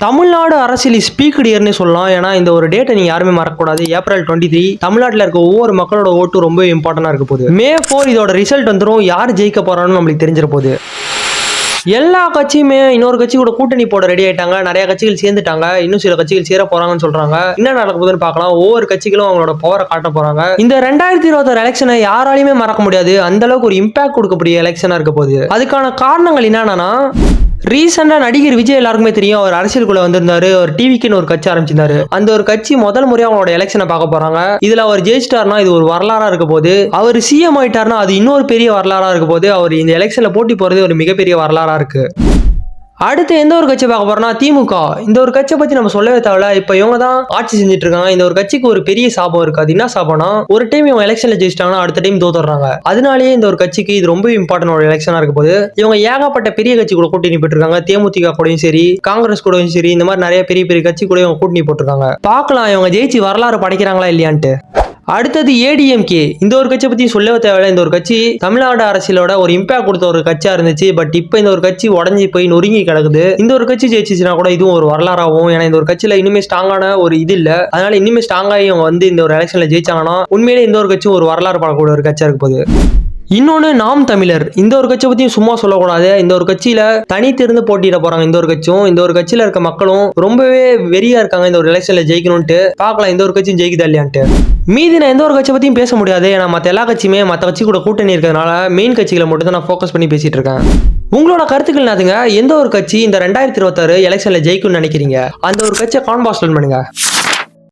தமிழ்நாடு அரசியல் ஸ்பீக்டு இயர்னு சொல்லலாம். ஏன்னா இந்த ஒரு டேட்டை நீங்க யாருமே மறக்கக்கூடாது. ஏப்ரல் 23 தமிழ்நாட்டில் இருக்க ஒவ்வொரு மக்களோட ஓட்டு ரொம்ப இம்பார்ட்டன்டா இருக்க போகுது. மே 4 இதோட ரிசல்ட் வந்துடும். யார் ஜெயிக்க போறான்னு நம்மளுக்கு தெரிஞ்சிட போகுது. எல்லா கட்சியுமே இன்னொரு கட்சி கூட கூட்டணி போட ரெடி ஆயிட்டாங்க. நிறைய கட்சிகள் சேர்ந்துட்டாங்க. இன்னும் சில கட்சிகள் சேர போறாங்கன்னு சொல்றாங்க. என்ன நடக்க போகுதுன்னு பார்க்கலாம். ஒவ்வொரு கட்சிகளும் அவங்களோட பவரை காட்ட போறாங்க. இந்த 2026 எலெக்ஷனை யாராலையுமே மறக்க முடியாது. அந்த அளவுக்கு ஒரு இம்பாக்ட் கொடுக்கக்கூடிய எலெக்ஷனா இருக்க போகுது. அதுக்கான காரணங்கள் என்னன்னா, ரீசெண்டா நடிகர் விஜய் எல்லாருக்குமே தெரியும். அவர் அரசியலுக்குள்ள வந்திருந்தாரு. ஒரு டிவிக்குன்னு ஒரு கட்சி ஆரம்பிச்சிருந்தாரு. அந்த ஒரு கட்சி முதல் முறையா அவங்களோட எலெக்ஷனை பார்க்க போறாங்க. இதுல அவர் ஜெயிச்சிட்டாருன்னா இது ஒரு வரலாறா இருக்க போது. அவர் சிஎம் ஆயிட்டாருன்னா அது இன்னொரு பெரிய வரலாறா இருக்க போது. அவர் இந்த எலெக்ஷன்ல போட்டி போறது ஒரு மிகப்பெரிய வரலாறா இருக்கு. அடுத்து எந்த ஒரு கட்சி பார்க்க போறோம்னா திமுக. இந்த ஒரு கட்சியை பத்தி நம்ம சொல்லவே தேவையில்ல. இப்ப இவங்க தான் ஆட்சி செஞ்சுட்டு இருக்காங்க. இந்த ஒரு கட்சிக்கு ஒரு பெரிய சாபம் இருக்கு. அது என்ன சாபம்னா, ஒரு டைம் இவங்க எலெக்ஷன்ல ஜெயிச்சிட்டாங்கன்னா அடுத்த டைம் தோத்துறாங்க. அதனாலேயே இந்த ஒரு கட்சிக்கு இது ரொம்ப இம்பார்ட்டன்ட் ஒரு எலெக்ஷனா இருக்க போது. இவங்க ஏகப்பட்ட பெரிய கட்சி கூட கூட்டணி போட்டுருக்காங்க. தேமுதிக கூடயும் சரி, காங்கிரஸ் கூடயும் சரி, இந்த மாதிரி நிறைய பெரிய பெரிய கட்சி கூட இவங்க கூட்டணி போட்டிருக்காங்க. பார்க்கலாம் இவங்க ஜெயிச்சு வரலாறு படைக்கிறாங்களா இல்லையான்ட்டு. அடுத்தது ஏடிஎம்கே. இந்த ஒரு கட்சியை பத்தி சொல்லவே தேவையில்ல. இந்த ஒரு கட்சி தமிழ்நாடு அரசியலோட ஒரு இம்பாக்ட் கொடுத்த ஒரு கட்சியா இருந்துச்சு. பட் இப்போ இந்த ஒரு கட்சி உடஞ்சி போய் நொறுங்கி கிடக்குது. இந்த ஒரு கட்சி ஜெயிச்சுன்னா கூட இதுவும் ஒரு வரலாறாகும். ஏன்னா இந்த ஒரு கட்சியில இனிமே ஸ்ட்ராங்கான ஒரு இது இல்ல. அதனால இனிமே ஸ்ட்ராங்காகி அவங்க வந்து இந்த ஒரு எலெக்ஷன்ல ஜெயிச்சாங்கன்னா உண்மையிலே இந்த ஒரு கட்சி ஒரு வரலாறு படக்கூடிய ஒரு கட்சியா இருக்க போகுது. இன்னொன்னு நாம் தமிழர். இந்த ஒரு கட்சியை பத்தியும் சும்மா சொல்லக்கூடாது. இந்த ஒரு கட்சியில தனித்திருந்து போட்டியிட போறாங்க. இந்த ஒரு கட்சியும் இந்த ஒரு கட்சியில இருக்க மக்களும் ரொம்பவே வெறியா இருக்காங்க இந்த ஒரு எலெக்ஷன்ல ஜெயிக்கணும்ட்டு. பார்க்கலாம் இந்த ஒரு கட்சியும் ஜெயிக்குதா இல்லையான்ட்டு. மீதி நான் எந்த ஒரு கட்சியை பத்தியும் பேச முடியாது. ஏன்னா மற்ற எல்லா கட்சியுமே மற்ற கட்சி கூட கூட்டணி இருக்கிறதுனால மெயின் கட்சிகளை மட்டும் தான் நான் ஃபோக்கஸ் பண்ணி பேசிட்டு இருக்கேன். உங்களோட கருத்துக்கள் என்னதுங்க? எந்த ஒரு கட்சி இந்த 2026 எலெக்ஷன்ல ஜெயிக்கும்னு நினைக்கிறீங்க? அந்த ஒரு கட்சியை கான்பாஸ்ட் பண்ணுங்க.